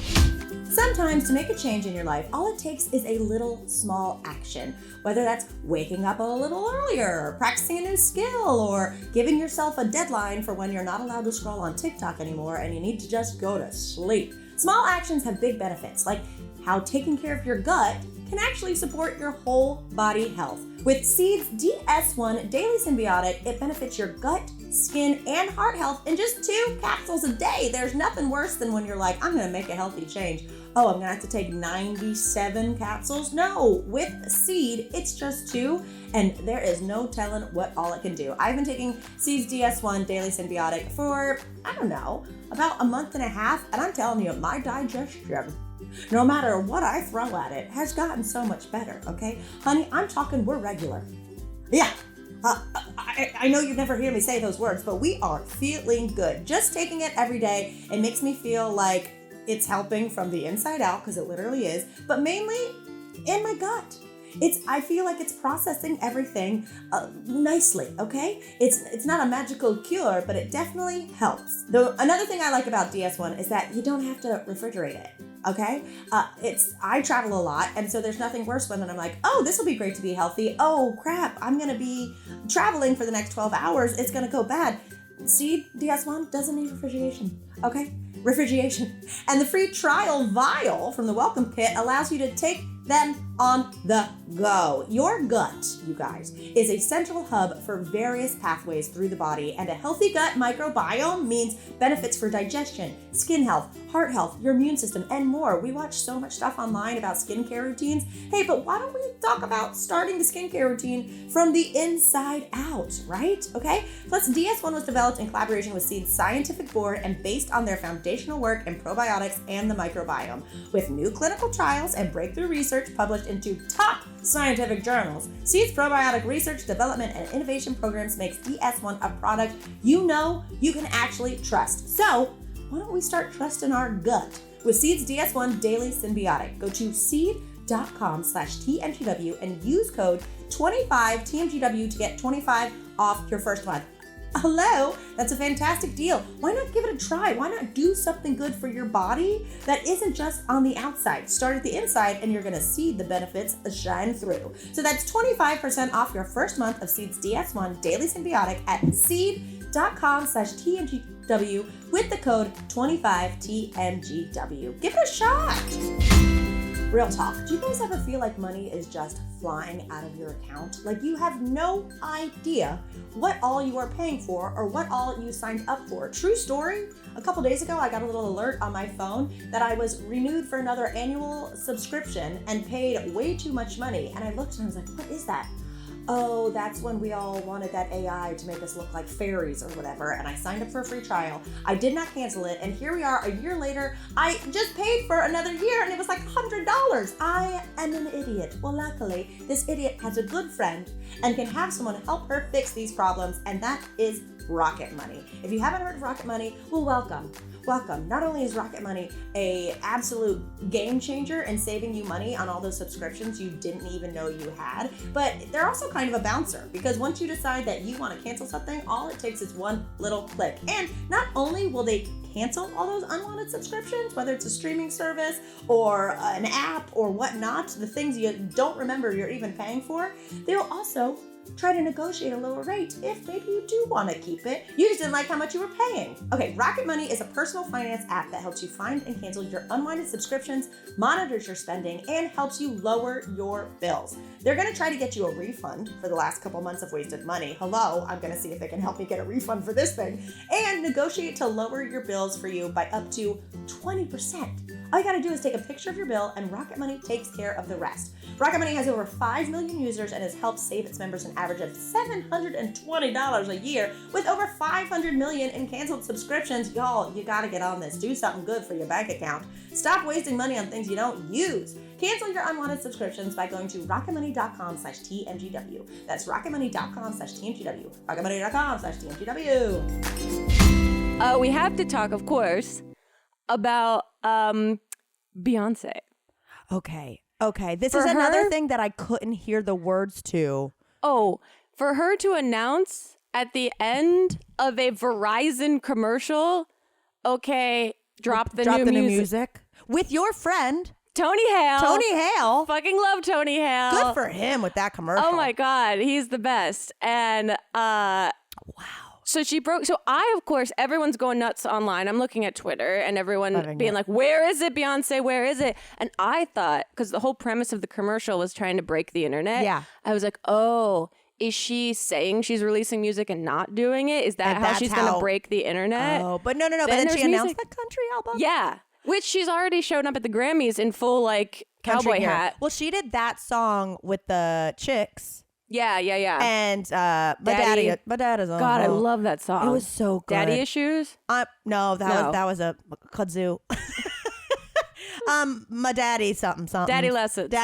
S1: Sometimes to make a change in your life, all it takes is a little small action. Whether that's waking up a little earlier, practicing a new skill, or giving yourself a deadline for when you're not allowed to scroll on TikTok anymore and you need to just go to sleep. Small actions have big benefits, like how taking care of your gut can actually support your whole body health. With Seed's DS1 Daily Symbiotic, it benefits your gut, skin, and heart health in just 2 capsules a day. There's nothing worse than when you're like, I'm gonna make a healthy change. Oh, I'm gonna have to take 97 capsules? No, with Seed, it's just 2, and there is no telling what all it can do. I've been taking Seed's DS1 Daily Symbiotic for, I don't know, about a month and a half, and I'm telling you, my digestion, no matter what I throw at it, has gotten so much better, okay? Honey, I'm talking we're regular. Yeah, I know you've never heard me say those words, but we are feeling good. Just taking it every day, it makes me feel like it's helping from the inside out, because it literally is, but mainly in my gut. I feel like it's processing everything nicely, okay? It's not a magical cure, but it definitely helps. Though another thing I like about DS1 is that you don't have to refrigerate it, okay? I travel a lot, and so there's nothing worse when I'm like, oh, this will be great to be healthy. Oh, crap, I'm gonna be traveling for the next 12 hours. It's gonna go bad. Seed DS1 doesn't need refrigeration, okay? Refrigeration. And the free trial vial from the welcome kit allows you to take them on the go. Your gut, you guys, is a central hub for various pathways through the body, and a healthy gut microbiome means benefits for digestion, skin health, heart health, your immune system, and more. We watch so much stuff online about skincare routines. Hey, but why don't we talk about starting the skincare routine from the inside out, right? Okay? Plus, DS1 was developed in collaboration with Seed's scientific board and based on their foundational work in probiotics and the microbiome. With new clinical trials and breakthrough research published into top scientific journals, Seed's probiotic research, development, and innovation programs makes DS1 a product you know you can actually trust. So, why don't we start trusting our gut with Seed's DS1 Daily Symbiotic? Go to seed.com/TMGW and use code 25TMGW to get 25 off your first month. Hello, that's a fantastic deal. Why not give it a try? Why not do something good for your body that isn't just on the outside? Start at the inside and you're gonna see the benefits shine through. So that's 25% off your first month of Seed's DS1 Daily Symbiotic at seed.com/TMGW with the code 25TMGW. Give it a shot. Real talk, do you guys ever feel like money is just flying out of your account? Like you have no idea what all you are paying for or what all you signed up for? True story, a couple days ago I got a little alert on my phone that I was renewed for another annual subscription and paid way too much money. And I looked and I was like, what is that? Oh, that's when we all wanted that AI to make us look like fairies or whatever, and I signed up for a free trial. I did not cancel it, and here we are a year later. I just paid for another year, and it was like $100. I am an idiot. Well, luckily, this idiot has a good friend and can have someone help her fix these problems, and that is Rocket Money. If you haven't heard of Rocket Money, well, welcome. Welcome. Not only is Rocket Money a absolute game changer in saving you money on all those subscriptions you didn't even know you had, but they're also kind of a bouncer because once you decide that you want to cancel something, all it takes is one little click. And not only will they cancel all those unwanted subscriptions, whether it's a streaming service or an app or whatnot, the things you don't remember you're even paying for, they'll also try to negotiate a lower rate if maybe you do want to keep it. You just didn't like how much you were paying. Okay, Rocket Money is a personal finance app that helps you find and cancel your unwanted subscriptions, monitors your spending, and helps you lower your bills. They're going to try to get you a refund for the last couple months of wasted money. Hello, I'm going to see if they can help me get a refund for this thing. And negotiate to lower your bills for you by up to 20%. All you gotta do is take a picture of your bill and Rocket Money takes care of the rest. Rocket Money has over 5 million users and has helped save its members an average of $720 a year with over 500 million in canceled subscriptions. Y'all, you gotta get on this. Do something good for your bank account. Stop wasting money on things you don't use. Cancel your unwanted subscriptions by going to rocketmoney.com/TMGW. That's rocketmoney.com/TMGW. rocketmoney.com/TMGW.
S3: We have to talk, of course, about Beyonce.
S2: Okay. This is another thing that I couldn't hear the words to.
S3: Oh, for her to announce at the end of a Verizon commercial, okay, drop the new music.
S2: With your friend,
S3: Tony Hale.
S2: Fucking
S3: love Tony Hale.
S2: Good for him with that commercial.
S3: Oh my God, he's the best. And
S2: wow.
S3: So of course, everyone's going nuts online. I'm looking at Twitter and everyone being like, where is it, Beyonce? Where is it? And I thought, because the whole premise of the commercial was trying to break the internet.
S2: Yeah.
S3: I was like, oh, is she saying she's releasing music and not doing it? Is that how she's going to break the internet?
S2: Oh, but no. But then she announced the country album.
S3: Yeah. Which she's already shown up at the Grammys in full like cowboy hat.
S2: Well, she did that song with the Chicks.
S3: Yeah.
S2: And my dad is on.
S3: God, I love that song.
S2: It was so good.
S3: Daddy Issues?
S2: No, that was a kudzu. My daddy something.
S3: Daddy Lessons.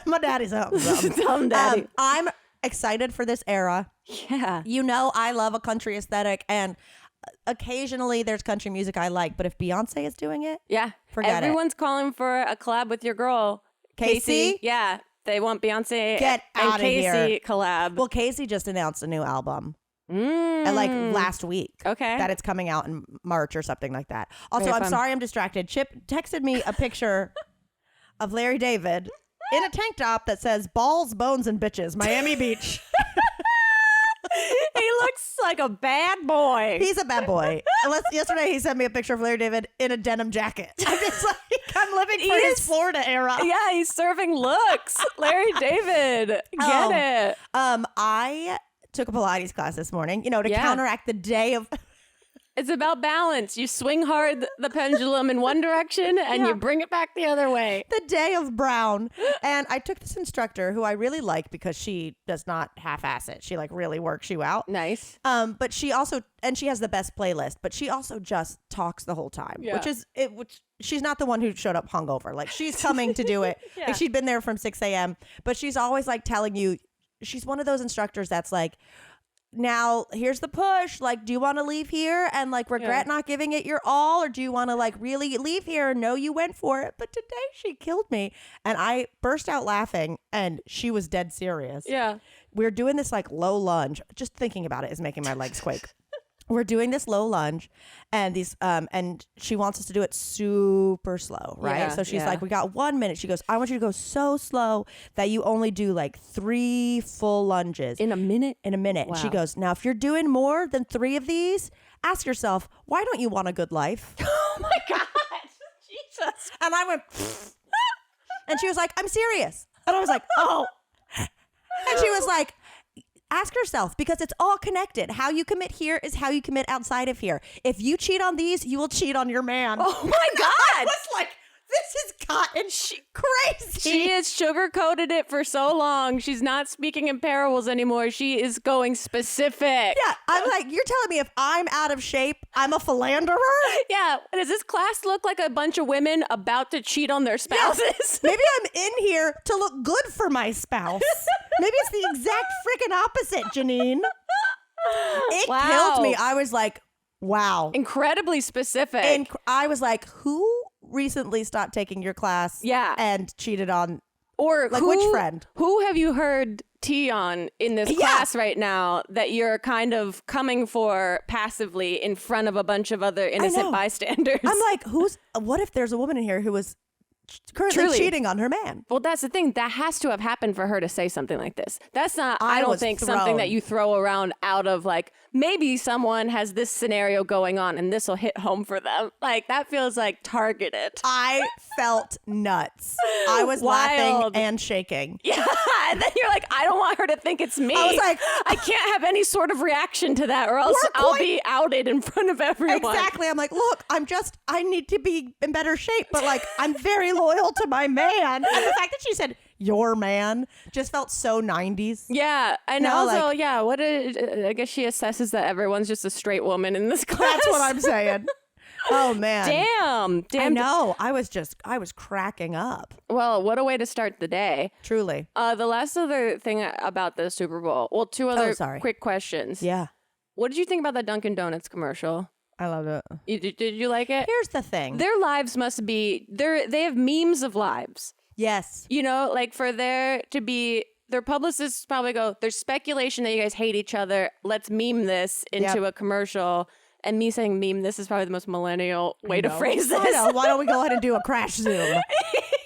S2: My daddy something.
S3: Tell him daddy.
S2: I'm excited for this era.
S3: Yeah.
S2: You know I love a country aesthetic and occasionally there's country music I like, but if Beyonce is doing it,
S3: yeah,
S2: forget
S3: Everyone's calling for a collab with your girl, Casey.
S2: Casey?
S3: Yeah. They want Beyonce
S2: Get
S3: and
S2: outta
S3: Casey
S2: here.
S3: collab.
S2: Well, Casey just announced a new album. Like last week.
S3: Okay.
S2: That it's coming out in March or something like that. Also,
S3: Very
S2: I'm
S3: fun.
S2: sorry I'm distracted. Chip texted me a picture of Larry David in a tank top that says balls, bones, and bitches, Miami Beach.
S3: He looks like a bad boy.
S2: He's a bad boy. Yesterday he sent me a picture of Larry David in a denim jacket. I'm just like, I'm living for his Florida era.
S3: Yeah, he's serving looks. Larry David. Get it.
S2: I took a Pilates class this morning, to counteract the day of...
S3: It's about balance. You swing hard the pendulum in one direction and you bring it back the other way.
S2: The day of brown. And I took this instructor who I really like because she does not half-ass it. She really works you out.
S3: Nice.
S2: But she also, and she has the best playlist, but she also just talks the whole time, which she's not the one who showed up hungover. Like she's coming to do it.
S3: Yeah.
S2: Like she'd been there from 6 a.m., but she's always telling you, she's one of those instructors that's like, now here's the push. Like, do you want to leave here and regret not giving it your all? Or do you want to really leave here and know you went for it? But today she killed me. And I burst out laughing and she was dead serious.
S3: Yeah.
S2: We're doing this low lunge. Just thinking about it is making my legs quake. We're doing this low lunge and and she wants us to do it super slow, right?
S3: Yeah,
S2: so she's like, we got 1 minute. She goes, I want you to go so slow that you only do 3 full lunges.
S3: In a minute?
S2: In a minute.
S3: Wow.
S2: She goes, now if you're doing more than 3 of these, ask yourself, why don't you want a good life?
S3: Oh my God. Jesus.
S2: And I went, pfft. And she was like, I'm serious. And I was like, oh. And she was like, ask yourself, because it's all connected. How you commit here is how you commit outside of here. If you cheat on these, you will cheat on your man.
S3: Oh my God.
S2: I was like, this is gotten crazy.
S3: She has sugarcoated it for so long. She's not speaking in parables anymore. She is going specific.
S2: Yeah, I'm like, you're telling me if I'm out of shape, I'm a philanderer?
S3: Yeah. Does this class look like a bunch of women about to cheat on their spouses?
S2: Maybe I'm in here to look good for my spouse. Maybe it's the exact freaking opposite, Janine. It killed me. I was like, wow.
S3: Incredibly specific.
S2: And I was like, who recently stopped taking your class and cheated on,
S3: or
S2: which friend?
S3: Who have you heard tea on in this class right now that you're kind of coming for passively in front of a bunch of other innocent bystanders?
S2: I'm like, what if there's a woman in here who was currently cheating on her man?
S3: Well, that's the thing. That has to have happened for her to say something like this. That's not, I don't think, something that you throw around out of maybe someone has this scenario going on and this will hit home for them. That feels targeted.
S2: I felt nuts. I was laughing and shaking.
S3: Yeah. And then you're like, I don't want her to think it's me.
S2: I was like,
S3: I can't have any sort of reaction to that or else I'll be outed in front of everyone.
S2: Exactly. I'm like, look, I need to be in better shape, but I'm very loyal to my man. And the fact that she said your man just felt so 90s.
S3: Yeah. And also, I guess she assesses that everyone's just a straight woman in this class.
S2: That's what I'm saying. Oh man.
S3: Damn.
S2: I know. I was cracking up.
S3: Well, what a way to start the day.
S2: Truly.
S3: The last other thing about the Super Bowl. Well, 2 other quick questions.
S2: Yeah.
S3: What did you think about that Dunkin' Donuts commercial?
S2: I loved it.
S3: Did you like it?
S2: Here's the thing.
S3: Their lives must be, they have memes of lives.
S2: Yes.
S3: For there to be, their publicists probably go, there's speculation that you guys hate each other. Let's meme this into a commercial. And me saying meme, this is probably the most millennial way to phrase this.
S2: I know. Why don't we go ahead and do a crash zoom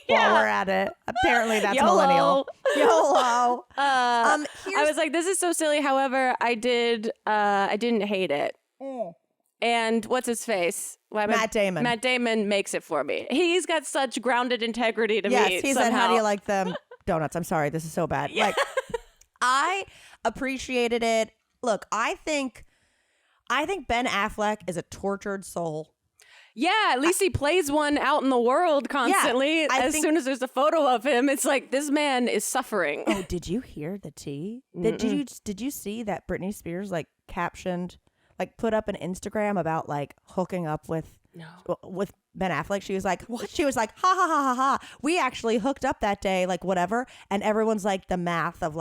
S2: while we're at it? Apparently that's millennial. YOLO.
S3: I was like, this is so silly. However, I didn't hate it. And what's his face?
S2: Matt Damon.
S3: Matt Damon makes it for me. He's got such grounded integrity to me.
S2: Yes, he said,
S3: somehow.
S2: how do you like them donuts? I'm sorry, this is so bad.
S3: Yeah.
S2: I appreciated it. Look, I think Ben Affleck is a tortured soul.
S3: Yeah, at least he plays one out in the world constantly.
S2: Yeah,
S3: as soon as there's a photo of him, it's like, this man is suffering.
S2: Oh, did you hear the tea? Did you see that Britney Spears captioned, put up an Instagram about hooking up with Ben Affleck? She was like, what? She was like, ha ha ha ha ha. We actually hooked up that day, whatever. And everyone's the math of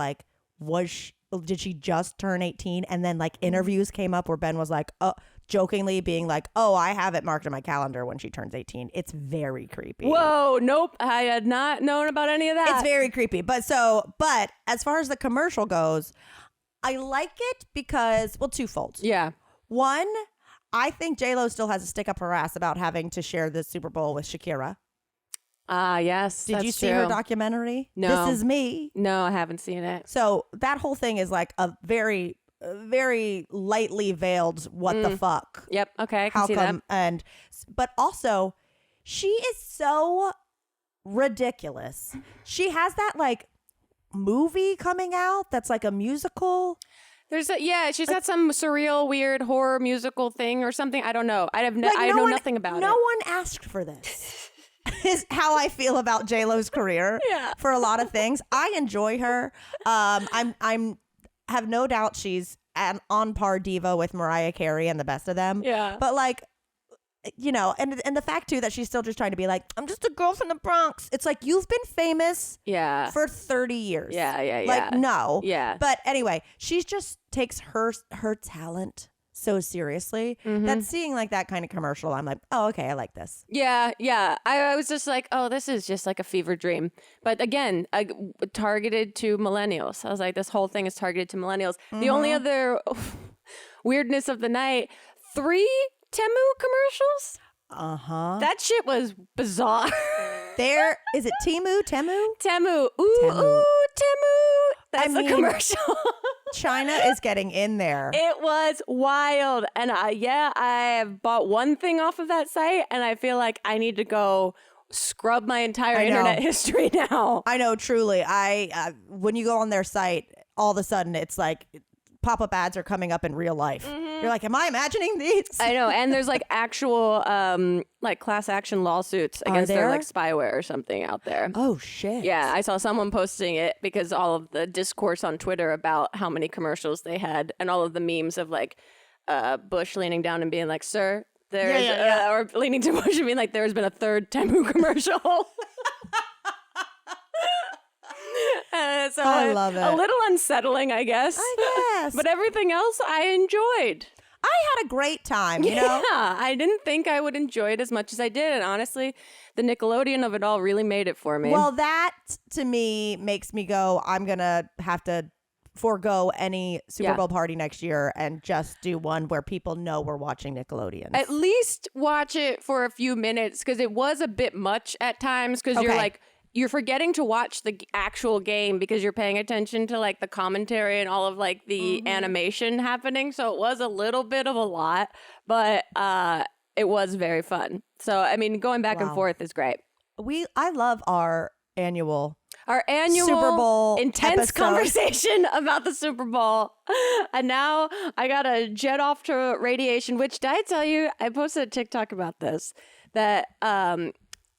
S2: did she just turn 18? And then interviews came up where Ben was like, jokingly being like, oh, I have it marked on my calendar when she turns 18. It's very creepy.
S3: Whoa, nope. I had not known about any of that.
S2: It's very creepy. But as far as the commercial goes, I like it because, well, twofold.
S3: Yeah.
S2: One, I think J-Lo still has a stick up her ass about having to share the Super Bowl with Shakira.
S3: Yes.
S2: Did you see her documentary?
S3: No.
S2: This Is Me.
S3: No, I haven't seen it.
S2: So that whole thing is like a very, very lightly veiled what the fuck.
S3: Yep. Okay. I can see that.
S2: But also, she is so ridiculous. She has that like movie coming out that's like a musical.
S3: She's got some surreal, weird horror musical thing or something. I don't know. I know nothing about it.
S2: No one asked for this. Is how I feel about J-Lo's career.
S3: Yeah.
S2: For a lot of things. I enjoy her. I'm have no doubt she's an on par diva with Mariah Carey and the best of them.
S3: Yeah.
S2: But like, you know, and the fact too that she's still just trying to be like, I'm just a girl from the Bronx. It's like, you've been famous for 30 years.
S3: Yeah.
S2: Like, no.
S3: Yeah.
S2: But anyway, she just takes her talent so seriously that seeing like that kind of commercial, I'm like, oh, okay, I like this.
S3: Yeah. I was just like, oh, this is just like a fever dream. But again, targeted to millennials. I was like, this whole thing is targeted to millennials. The only other weirdness of the night, 3 Temu commercials? That shit was bizarre.
S2: Is it Temu?
S3: Temu. Ooh, Temu. That's the commercial.
S2: China is getting in there.
S3: It was wild. And I have bought one thing off of that site, and I feel like I need to go scrub my entire internet history now.
S2: I know, truly. When you go on their site, all of a sudden it's like pop-up ads are coming up in real life. You're like, am I imagining these?
S3: I know. And there's like actual like class action lawsuits against their like spyware or something out there.
S2: Oh shit.
S3: Yeah, I saw someone posting it because all of the discourse on Twitter about how many commercials they had and all of the memes of like Bush leaning down and being like, sir, there's or leaning to Bush and being like, there's been a third Temu commercial. So
S2: I love it.
S3: A little unsettling, I guess. But everything else I enjoyed.
S2: I had a great time, you know?
S3: Yeah, I didn't think I would enjoy it as much as I did. And honestly, the Nickelodeon of it all really made it for me.
S2: Well, that to me makes me go, I'm going to have to forego any Super Bowl party next year and just do one where people know we're watching Nickelodeon.
S3: At least watch it for a few minutes because it was a bit much at times because you're like, you're forgetting to watch the actual game because you're paying attention to like the commentary and all of like the animation happening. So it was a little bit of a lot, but it was very fun. So, I mean, going back and forth is great.
S2: I love our annual
S3: Super Bowl intense conversation about the Super Bowl. And now I got to jet off to Radiation, which did I tell you, I posted a TikTok about this, that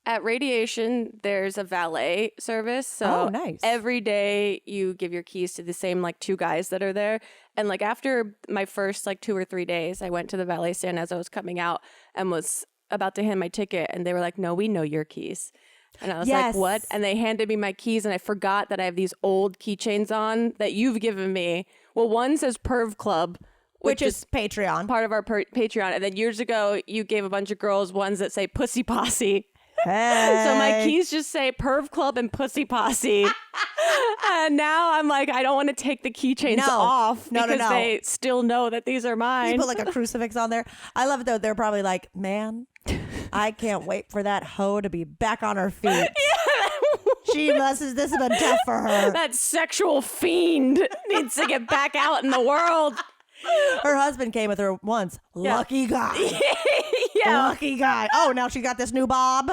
S3: at Radiation, there's a valet service. So
S2: nice.
S3: Every day you give your keys to the same like 2 guys that are there. And like after my first like 2 or 3 days, I went to the valet stand as I was coming out and was about to hand my ticket. And they were like, no, we know your keys. And I was like, what? And they handed me my keys and I forgot that I have these old keychains on that you've given me. Well, one says Perv Club,
S2: which is Patreon.
S3: Part of our Patreon. And then years ago, you gave a bunch of girls ones that say Pussy Posse.
S2: Hey.
S3: So my keys just say Perv Club and Pussy Posse. And now I'm like, I don't want to take the keychains off because they still know that these are mine.
S2: You put like a crucifix on there. I love it though. They're probably like, man, I can't wait for that hoe to be back on her feet. This has been tough for her.
S3: That sexual fiend needs to get back out in the world.
S2: Her husband came with her once. Lucky guy. Lucky guy. Oh, now she got this new bob.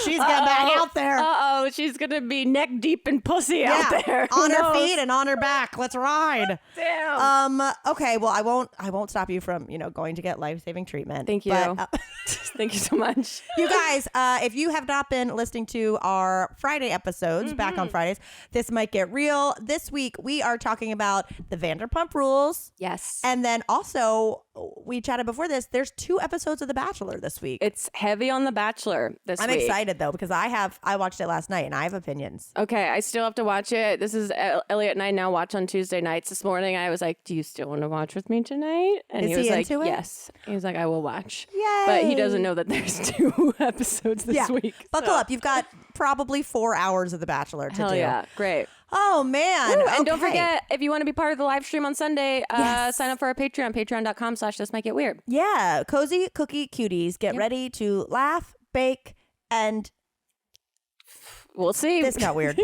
S2: She's getting back out there.
S3: She's going to be neck deep in pussy out there.
S2: On her feet and on her back. Let's ride.
S3: Damn.
S2: Okay, well, I won't stop you from, going to get life-saving treatment.
S3: Thank you. But, thank you so much.
S2: You guys, if you have not been listening to our Friday episodes, back on Fridays, this might get real. This week, we are talking about the Vanderpump Rules.
S3: Yes.
S2: And then also we chatted before this, there's 2 episodes of The Bachelor this week.
S3: It's heavy on The Bachelor this
S2: I'm
S3: week.
S2: excited though because I watched it last night and I have opinions.
S3: Okay, I still have to watch it. This is Elliot and I now watch on Tuesday nights. This morning I was like, do you still want to watch with me tonight? And
S2: Is
S3: he was
S2: he
S3: like,
S2: into it?
S3: yes. He was like, I will watch.
S2: Yay!
S3: But he doesn't know that there's 2 episodes this week.
S2: Buckle up. You've got probably 4 hours of The Bachelor to
S3: Hell
S2: do.
S3: yeah, great.
S2: Oh man.
S3: Woo,
S2: okay.
S3: and don't forget, if you want to be part of the live stream on Sunday, sign up for our Patreon, patreon.com/this might get weird.
S2: Yeah, cozy cookie cuties. Get ready to laugh, bake, and
S3: We'll see.
S2: this got weird.